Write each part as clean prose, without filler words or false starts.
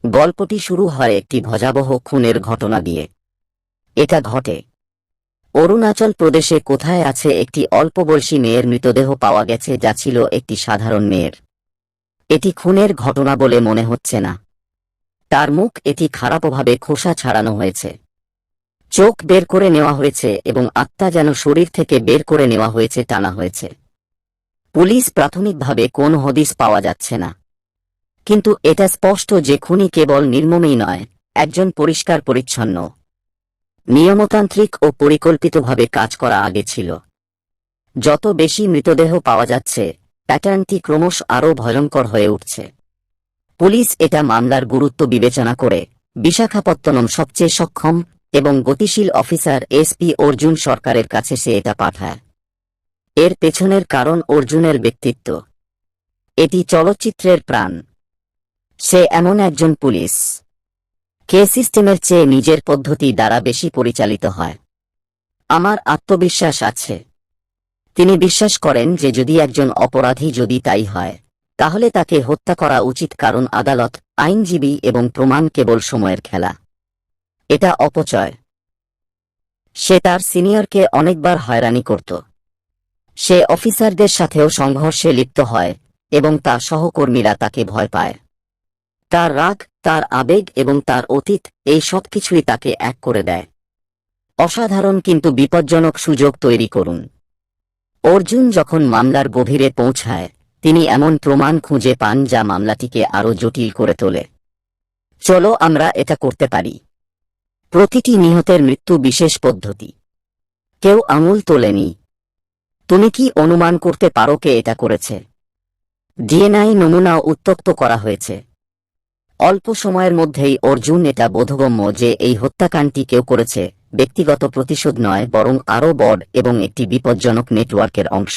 গল্পটি শুরু হয় একটি ভয়াবহ খুনের ঘটনা দিয়ে। এটা ঘটে অরুণাচল প্রদেশে। কোথায় আছে একটি অল্পবয়সী মেয়ের মৃতদেহ পাওয়া গেছে, যা ছিল একটি সাধারণ মেয়ের। এটি খুনের ঘটনা বলে মনে হচ্ছে না। তার মুখ এটি খারাপভাবে খোসা ছাড়ানো হয়েছে, চোখ বের করে নেওয়া হয়েছে এবং আত্মা যেন শরীর থেকে বের করে নেওয়া হয়েছে, টানা হয়েছে। পুলিশ প্রাথমিকভাবে কোনো হদিস পাওয়া যাচ্ছে না, কিন্তু এটা স্পষ্ট যে খুনি কেবল নির্মমেই নয়, একজন পরিষ্কার পরিচ্ছন্ন, নিয়মতান্ত্রিক ও পরিকল্পিতভাবে কাজ করা আগে ছিল। যত বেশি মৃতদেহ পাওয়া যাচ্ছে, প্যাটার্নটি ক্রমশ আরও ভয়ঙ্কর হয়ে উঠছে। পুলিশ এটা মামলার গুরুত্ব বিবেচনা করে বিশাখাপত্তনম সবচেয়ে সক্ষম এবং গতিশীল অফিসার এসপি অর্জুন সরকারের কাছে সে এটা পাঠায়। এর পেছনের কারণ অর্জুনের ব্যক্তিত্ব। এটি চলচ্চিত্রের প্রাণ। সে এমন একজন পুলিশ কে সিস্টেমের চেয়ে নিজের পদ্ধতি দ্বারা বেশি পরিচালিত হয়। আমার আত্মবিশ্বাস আছে। তিনি বিশ্বাস করেন যে যদি একজন অপরাধী যদি তাই হয়, তাহলে তাকে হত্যা করা উচিত, কারণ আদালত, আইনজীবী এবং প্রমাণ কেবল সময়ের খেলা। এটা অপচয়। সে তার সিনিয়রকে অনেকবার হয়রানি করত। সে অফিসারদের সাথেও সংঘর্ষে লিপ্ত হয় এবং তার সহকর্মীরা তাকে ভয় পায়। তার রাগ, তার আবেগ এবং তার অতীত, এই সব কিছুই তাকে এক করে দেয়। অসাধারণ কিন্তু বিপজ্জনক সুযোগ তৈরি করুন। অর্জুন যখন মামলার গভীরে পৌঁছায়, তিনি এমন প্রমাণ খুঁজে পান যা মামলাটিকে আরও জটিল করে তোলে। চলো আমরা এটা করতে পারি। প্রতিটি নিহতের মৃত্যু বিশেষ পদ্ধতি। কেউ আঙুল তোলেনি। তুমি কি অনুমান করতে পারো কে এটা করেছে? ডিএনএ নমুনাও উত্তপ্ত করা হয়েছে। অল্প সময়ের মধ্যেই অর্জুন এটা বোধগম্য যে এই হত্যাকাণ্ডটি কেউ করেছে, ব্যক্তিগত প্রতিশোধ নয়, বরং আরও বড় এবং একটি বিপজ্জনক নেটওয়ার্কের অংশ।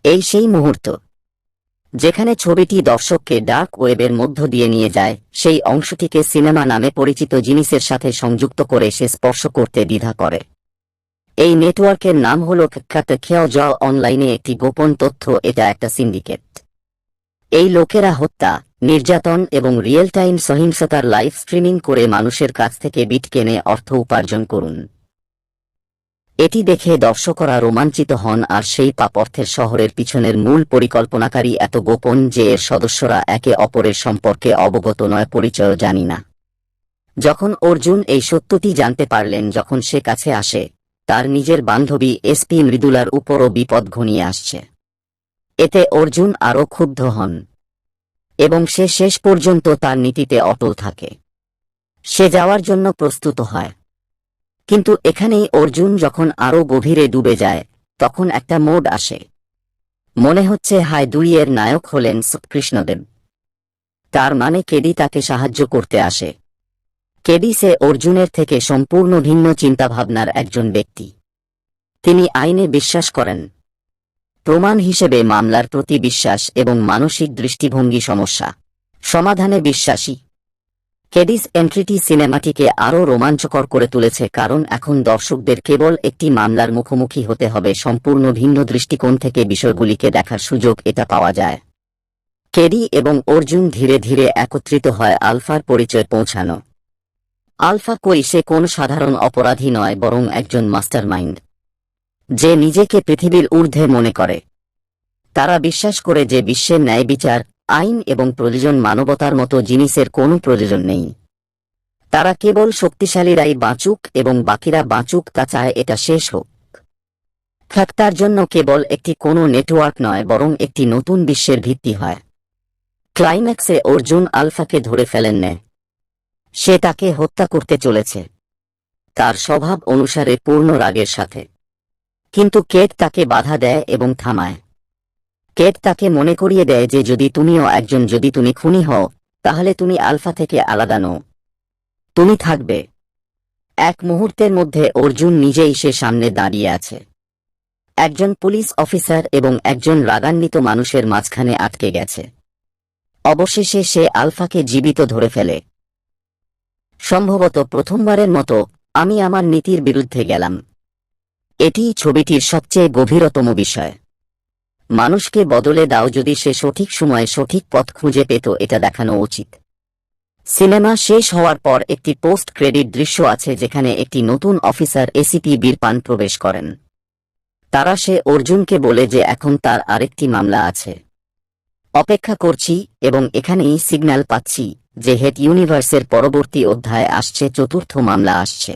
এই সেই মুহূর্ত যেখানে ছবিটি দর্শককে ডার্ক ওয়েবের মধ্য দিয়ে নিয়ে যায়, সেই অংশটিকে সিনেমা নামে পরিচিত জিনিসের সাথে সংযুক্ত করে সে স্পর্শ করতে দ্বিধা করে। এই নেটওয়ার্কের নাম হল খেয়াও যা অনলাইনে একটি গোপন তথ্য। এটা একটা সিন্ডিকেট। এই লোকেরা হত্যা, নির্যাতন এবং রিয়েল টাইম সহিংসতার লাইভ স্ট্রিমিং করে মানুষের কাছ থেকে বিট কেনে অর্থ উপার্জন করুন। এটি দেখে দর্শকরা রোমাঞ্চিত হন, আর সেই পাপ অর্থের শহরের পিছনের মূল পরিকল্পনাকারী এত গোপন যে এর সদস্যরা একে অপরের সম্পর্কে অবগত নয়, পরিচয় জানি না। যখন অর্জুন এই সত্যটি জানতে পারলেন, যখন সে কাছে আসে, তার নিজের বান্ধবী এসপি মৃদুলার উপরও বিপদ ঘনিয়ে আসছে। এতে অর্জুন আরও ক্ষুব্ধ হন এবং সে শেষ পর্যন্ত তার নীতিতে অটল থাকে। সে যাওয়ার জন্য প্রস্তুত হয়, কিন্তু এখানেই অর্জুন যখন আরও গভীরে ডুবে যায়, তখন একটা মোড আসে। মনে হচ্ছে হাই 2 এর নায়ক হলেন কৃষ্ণদেব। তার মানে কেডি তাকে সাহায্য করতে আসে। কেডি সে অর্জুনের থেকে সম্পূর্ণ ভিন্ন চিন্তাভাবনার একজন ব্যক্তি। তিনি আইনে বিশ্বাস করেন, প্রমাণ হিসেবে মামলার প্রতি বিশ্বাস এবং মানসিক দৃষ্টিভঙ্গি সমস্যা সমাধানে বিশ্বাসী। কেডিস এন্ট্রিটি সিনেমাটিকে আরও রোমাঞ্চকর করে তুলেছে, কারণ এখন দর্শকদের কেবল একটি মামলার মুখোমুখি হতে হবে, সম্পূর্ণ ভিন্ন দৃষ্টিকোণ থেকে বিষয়গুলিকে দেখার সুযোগ এটা পাওয়া যায়। কেডি এবং অর্জুন ধীরে ধীরে একত্রিত হয় আলফার পরিচয় পৌঁছানো। আলফা কই? সে কোন সাধারণ অপরাধী নয়, বরং একজন মাস্টারমাইন্ড যে নিজেকে পৃথিবীর ঊর্ধ্বে মনে করে। তারা বিশ্বাস করে যে বিশ্বের ন্যায় বিচার, আইন এবং প্রয়োজন, মানবতার মতো জিনিসের কোনো প্রয়োজন নেই। তারা কেবল শক্তিশালীরাই বাঁচুক এবং বাকিরা বাঁচুক, তা চায় এটা শেষ হোক। তার জন্য কেবল একটি কোনো নেটওয়ার্ক নয়, বরং একটি নতুন বিশ্বের ভিত্তি হয়। ক্লাইম্যাক্সে অর্জুন আলফাকে ধরে ফেলেন নেয়। সে তাকে হত্যা করতে চলেছে, তার স্বভাব অনুসারে পূর্ণ রাগের সাথে। কিন্তু কেট তাকে বাধা দেয় এবং থামায়। কেট তাকে মনে করিয়ে দেয় যে যদি তুমিও একজন, যদি তুমি খুনি হও, তাহলে তুমি আলফা থেকে আলাদা নও, তুমি থাকবে। এক মুহূর্তের মধ্যে অর্জুন নিজেই সে সামনে দাঁড়িয়ে আছে, একজন পুলিশ অফিসার এবং একজন রাগান্বিত মানুষের মাঝখানে আটকে গেছে। অবশেষে সে আলফাকে জীবিত ধরে ফেলে। সম্ভবত প্রথমবারের মতো আমি আমার নীতির বিরুদ্ধে গেলাম। এটি ছবিটির সবচেয়ে গভীরতম বিষয়। মানুষকে বদলে দাও যদি সে সঠিক সময়ে সঠিক পথ খুঁজে পেত, এটা দেখানো উচিত। সিনেমা শেষ হওয়ার পর একটি পোস্ট ক্রেডিট দৃশ্য আছে যেখানে একটি নতুন অফিসার এসিপি বীরপান প্রবেশ করেন। তারা সে অর্জুনকে বলে যে এখন তার আরেকটি মামলা আছে। অপেক্ষা করছি এবং এখানেই সিগন্যাল পাচ্ছি যে হেড ইউনিভার্সের পরবর্তী অধ্যায় আসছে, চতুর্থ মামলা আসছে।